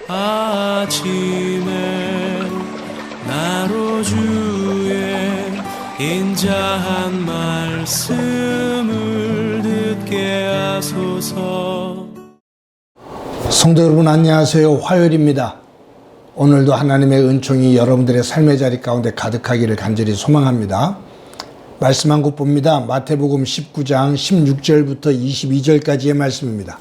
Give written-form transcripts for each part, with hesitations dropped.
아침에 나로 주의 인자한 말씀을 듣게 하소서. 성도 여러분 안녕하세요. 화요일입니다. 오늘도 하나님의 은총이 여러분들의 삶의 자리 가운데 가득하기를 간절히 소망합니다. 말씀 한 곳 봅니다. 마태복음 19장 16절부터 22절까지의 말씀입니다.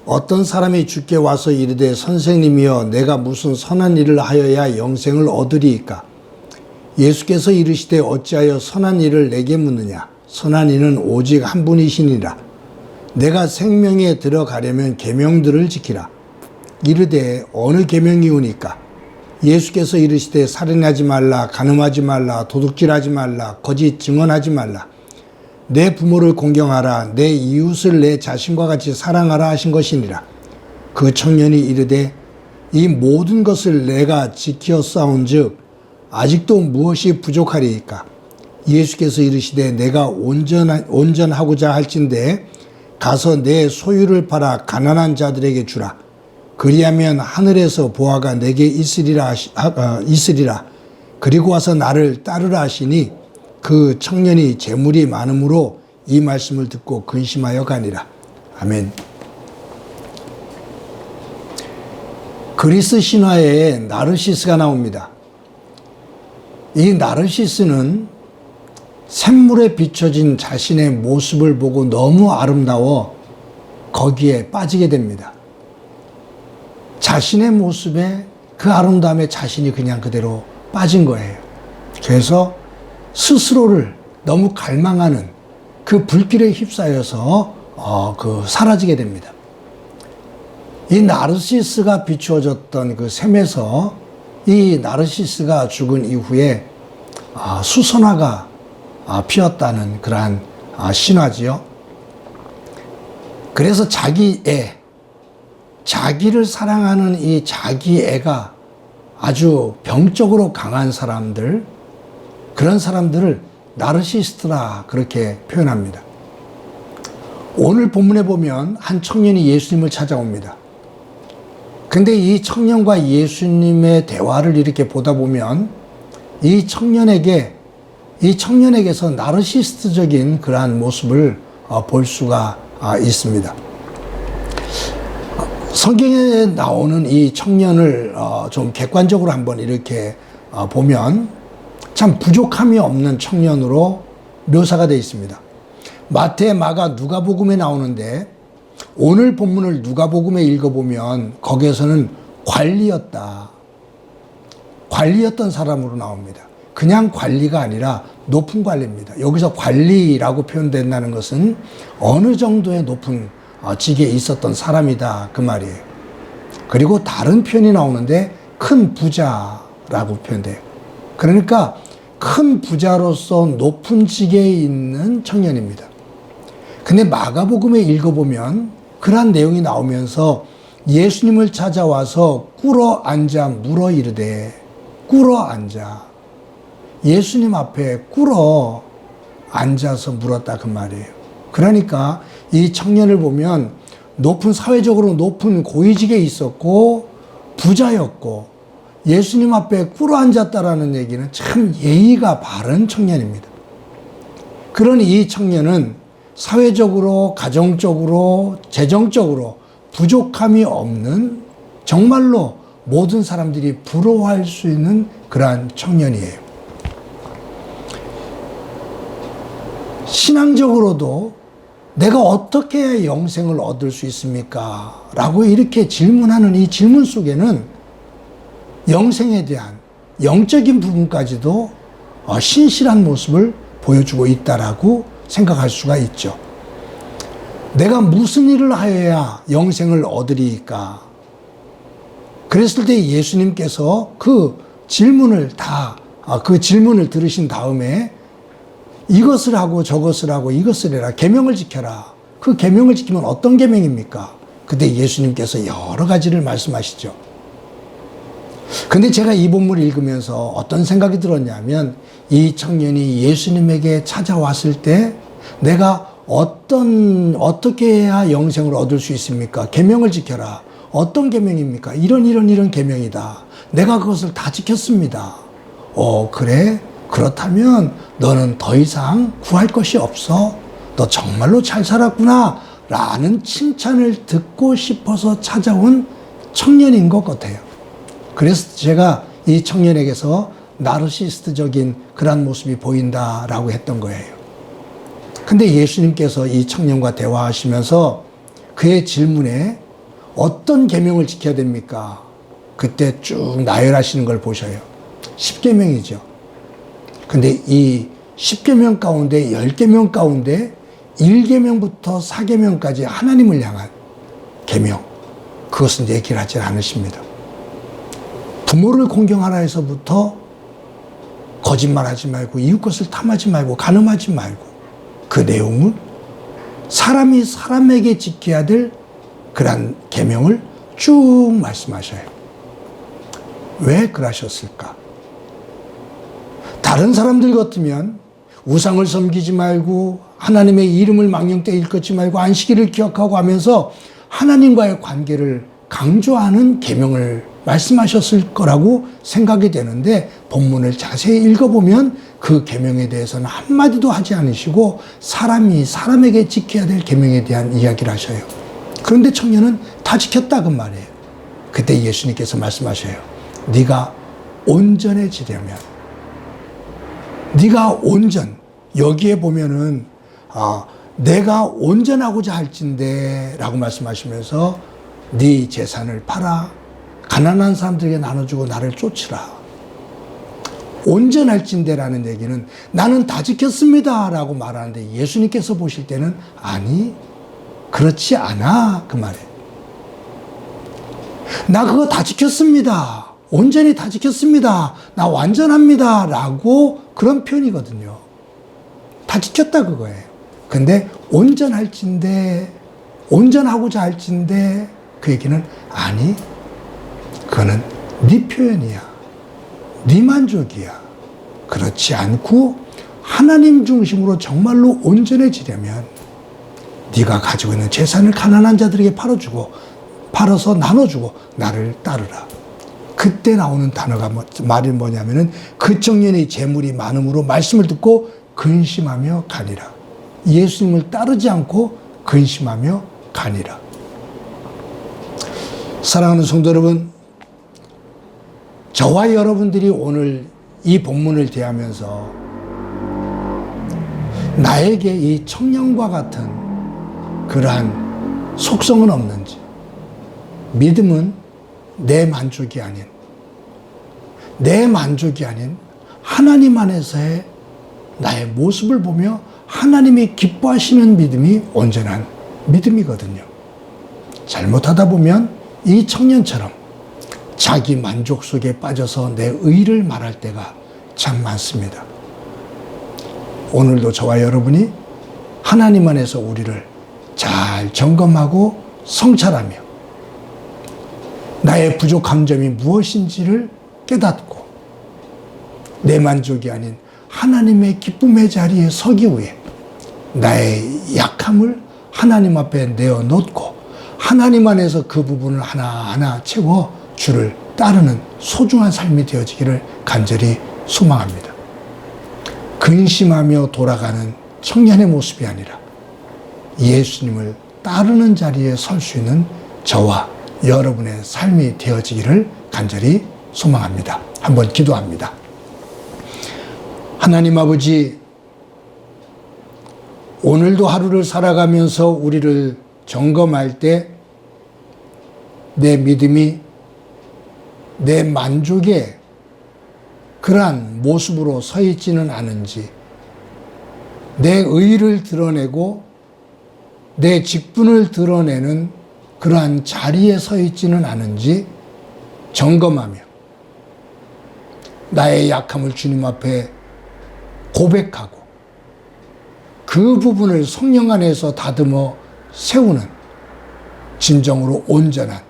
어떤 사람이 주께 와서 이르되 선생님이여 내가 무슨 선한 일을 하여야 영생을 얻으리이까? 예수께서 이르시되 어찌하여 선한 일을 내게 묻느냐? 선한 이는 오직 한 분이시니라. 내가 생명에 들어가려면 계명들을 지키라. 이르되 어느 계명이오니까? 예수께서 이르시되 살인하지 말라, 간음하지 말라, 도둑질하지 말라, 거짓 증언하지 말라, 내 부모를 공경하라, 내 이웃을 내 자신과 같이 사랑하라 하신 것이니라. 그 청년이 이르되 이 모든 것을 내가 지켰사온즉 아직도 무엇이 부족하리이까? 예수께서 이르시되 내가 온전하고자 할진대 가서 내 소유를 팔아 가난한 자들에게 주라. 그리하면 하늘에서 보화가 내게 있으리라. 그리고 와서 나를 따르라 하시니 그 청년이 재물이 많음으로 이 말씀을 듣고 근심하여 가니라. 아멘. 그리스 신화에 나르시스가 나옵니다. 이 나르시스는 샘물에 비춰진 자신의 모습을 보고 너무 아름다워 거기에 빠지게 됩니다. 자신의 모습에 그 아름다움에 자신이 그냥 그대로 빠진 거예요. 그래서 스스로를 너무 갈망하는 그 불길에 휩싸여서 사라지게 됩니다. 이 나르시스가 비추어졌던 그 샘에서 이 나르시스가 죽은 이후에 수선화가 피었다는 그러한 신화지요. 그래서 자기를 사랑하는 이 자기애가 아주 병적으로 강한 사람들, 그런 사람들을 나르시스트라 그렇게 표현합니다. 오늘 본문에 보면 한 청년이 예수님을 찾아옵니다. 근데 이 청년과 예수님의 대화를 이렇게 보다 보면 이 청년에게서 나르시스트적인 그러한 모습을 볼 수가 있습니다. 성경에 나오는 이 청년을 좀 객관적으로 한번 이렇게 보면 참 부족함이 없는 청년으로 묘사가 되어 있습니다. 마태, 마가, 누가복음에 나오는데 오늘 본문을 누가복음에 읽어보면 거기에서는 관리였던 사람으로 나옵니다. 그냥 관리가 아니라 높은 관리입니다. 여기서 관리라고 표현된다는 것은 어느 정도의 높은 직에 있었던 사람이다 그 말이에요. 그리고 다른 표현이 나오는데 큰 부자라고 표현돼요. 그러니까 큰 부자로서 높은 직에 있는 청년입니다. 근데 마가복음에 읽어보면 그러한 내용이 나오면서 예수님을 찾아와서 꿇어 앉아 물어 이르되, 꿇어 앉아, 예수님 앞에 꿇어 앉아서 물었다 그 말이에요. 그러니까 이 청년을 보면 사회적으로 높은 고위직에 있었고 부자였고 예수님 앞에 꿇어 앉았다라는 얘기는 참 예의가 바른 청년입니다. 그러니 이 청년은 사회적으로, 가정적으로, 재정적으로 부족함이 없는 정말로 모든 사람들이 부러워할 수 있는 그러한 청년이에요. 신앙적으로도 내가 어떻게 해야 영생을 얻을 수 있습니까? 라고 이렇게 질문하는 이 질문 속에는 영생에 대한 영적인 부분까지도 신실한 모습을 보여주고 있다라고 생각할 수가 있죠. 내가 무슨 일을 하여야 영생을 얻으리이까? 그랬을 때 예수님께서 그 질문을 들으신 다음에 이것을 하고 저것을 하고 이것을 해라. 계명을 지켜라. 그 계명을 지키면 어떤 계명입니까? 그때 예수님께서 여러 가지를 말씀하시죠. 근데 제가 이 본문을 읽으면서 어떤 생각이 들었냐면 이 청년이 예수님에게 찾아왔을 때 내가 어떻게 해야 영생을 얻을 수 있습니까? 계명을 지켜라. 어떤 계명입니까? 이런 계명이다. 내가 그것을 다 지켰습니다. 그래? 그렇다면 너는 더 이상 구할 것이 없어. 너 정말로 잘 살았구나. 라는 칭찬을 듣고 싶어서 찾아온 청년인 것 같아요. 그래서 제가 이 청년에게서 나르시스트적인 그런 모습이 보인다라고 했던 거예요. 근데 예수님께서 이 청년과 대화하시면서 그의 질문에 어떤 계명을 지켜야 됩니까? 그때 쭉 나열하시는 걸 보셔요. 10계명이죠. 근데 이 10계명 가운데 10계명 가운데 1계명부터 4계명까지 하나님을 향한 계명, 그것은 얘기를 하지 않으십니다. 부모를 공경하라 해서부터 거짓말하지 말고 이웃 것을 탐하지 말고 간음하지 말고 그 내용을 사람이 사람에게 지켜야 될 그런 계명을 쭉 말씀하셔요. 왜 그러셨을까? 다른 사람들 같으면 우상을 섬기지 말고 하나님의 이름을 망령되이 일컫지 말고 안식일을 기억하고 하면서 하나님과의 관계를 강조하는 계명을 말씀하셨을 거라고 생각이 되는데 본문을 자세히 읽어보면 그 계명에 대해서는 한마디도 하지 않으시고 사람이 사람에게 지켜야 될 계명에 대한 이야기를 하셔요. 그런데 청년은 다 지켰다 그 말이에요. 그때 예수님께서 말씀하셔요. 네가 온전해지려면 네가 온전, 여기에 보면은 내가 온전하고자 할진대 라고 말씀하시면서 네 재산을 팔아 가난한 사람들에게 나눠주고 나를 쫓으라. 온전할진대라는 얘기는 나는 다 지켰습니다 라고 말하는데 예수님께서 보실 때는 아니 그렇지 않아 그 말이에요. 나 그거 다 지켰습니다. 온전히 다 지켰습니다. 나 완전합니다 라고 그런 표현이거든요. 다 지켰다 그거예요. 근데 온전할진대, 온전하고자 할진대 그 얘기는 아니 그거는 네 표현이야. 네 만족이야. 그렇지 않고 하나님 중심으로 정말로 온전해지려면 네가 가지고 있는 재산을 가난한 자들에게 팔아서 나눠주고 나를 따르라. 그때 나오는 단어가 말이 뭐냐면은 그 청년의 재물이 많음으로 말씀을 듣고 근심하며 가니라. 예수님을 따르지 않고 근심하며 가니라. 사랑하는 성도 여러분, 저와 여러분들이 오늘 이 본문을 대하면서 나에게 이 청년과 같은 그러한 속성은 없는지, 믿음은 내 만족이 아닌 하나님 안에서의 나의 모습을 보며 하나님이 기뻐하시는 믿음이 온전한 믿음이거든요. 잘못하다 보면 이 청년처럼 자기 만족 속에 빠져서 내 의를 말할 때가 참 많습니다. 오늘도 저와 여러분이 하나님 안에서 우리를 잘 점검하고 성찰하며 나의 부족한 점이 무엇인지를 깨닫고 내 만족이 아닌 하나님의 기쁨의 자리에 서기 위해 나의 약함을 하나님 앞에 내어놓고 하나님 안에서 그 부분을 하나하나 채워 주를 따르는 소중한 삶이 되어지기를 간절히 소망합니다. 근심하며 돌아가는 청년의 모습이 아니라 예수님을 따르는 자리에 설 수 있는 저와 여러분의 삶이 되어지기를 간절히 소망합니다. 한번 기도합니다. 하나님 아버지, 오늘도 하루를 살아가면서 우리를 점검할 때 내 믿음이 내 만족의 그러한 모습으로 서 있지는 않은지, 내 의를 드러내고 내 직분을 드러내는 그러한 자리에 서 있지는 않은지 점검하며 나의 약함을 주님 앞에 고백하고 그 부분을 성령 안에서 다듬어 세우는 진정으로 온전한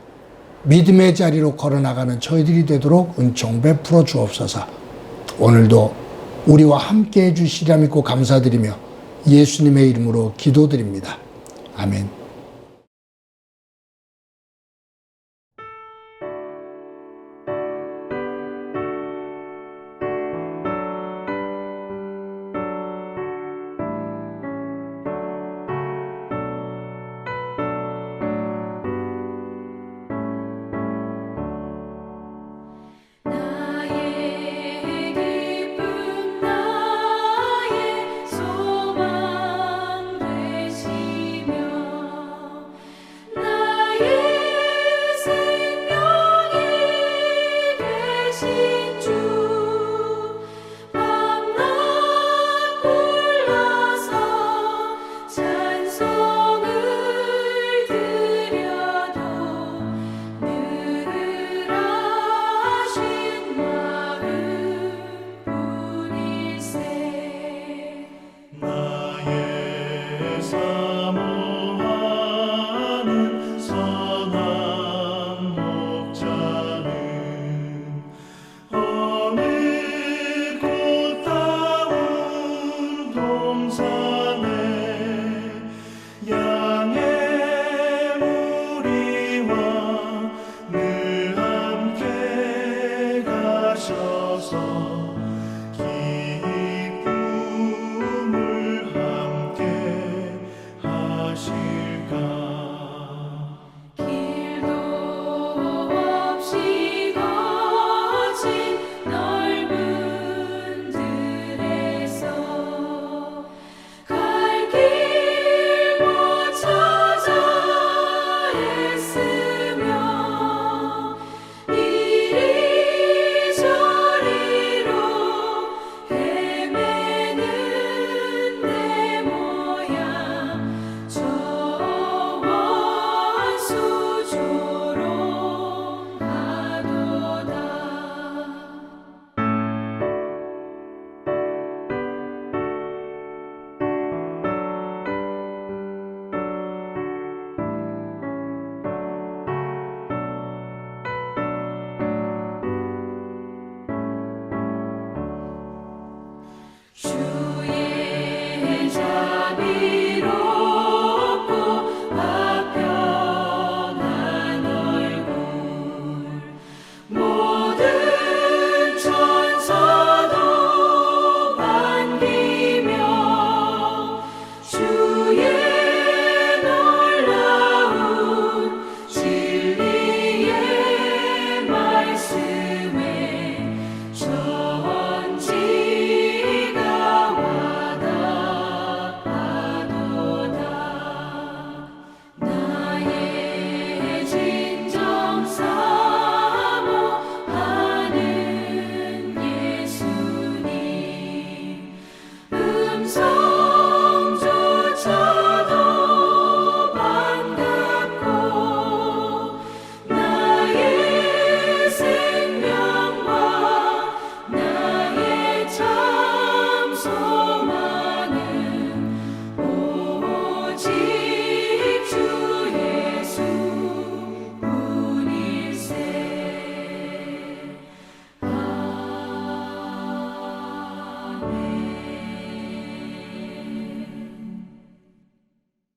믿음의 자리로 걸어나가는 저희들이 되도록 은총 베풀어 주옵소서. 오늘도 우리와 함께 해주시리라 믿고 감사드리며 예수님의 이름으로 기도드립니다. 아멘.